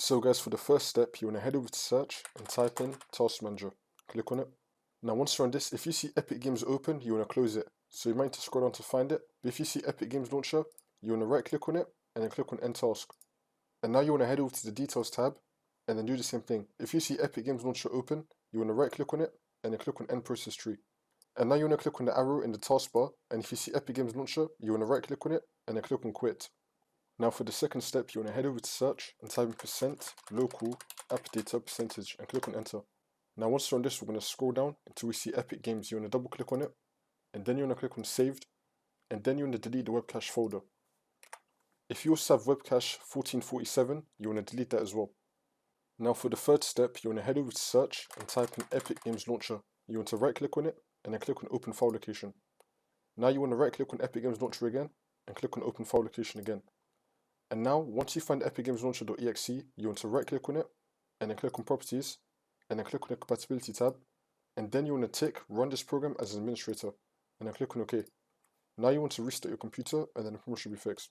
So guys, for the first step, you want to head over to search and type in Task Manager. Click on it. Now once you're on this, if you see Epic Games open, you want to close it. So you might need to scroll down to find it. But if you see Epic Games Launcher, you want to right click on it and then click on End Task. And now you want to head over to the Details tab and then do the same thing. If you see Epic Games Launcher open, you want to right click on it and then click on End Process Tree. And now you want to click on the arrow in the taskbar, and if you see Epic Games Launcher, you want to right click on it and then click on Quit. Now for the second step, you want to head over to search and type in %local app data percentage and click on enter. Now once you're on this, we're going to scroll down until we see Epic Games. You want to double click on it, and then you want to click on saved, and then you want to delete the web cache folder. If you also have web cache 1447, you want to delete that as well. Now for the third step, you want to head over to search and type in Epic Games Launcher. You want to right click on it and then click on open file location. Now you want to right click on Epic Games Launcher again and click on open file location again. And now, once you find Epic Games Launcher.exe, you want to right click on it, and then click on Properties, and then click on the Compatibility tab, and then you want to tick Run this program as an administrator, and then click on OK. Now you want to restart your computer, and then the problem should be fixed.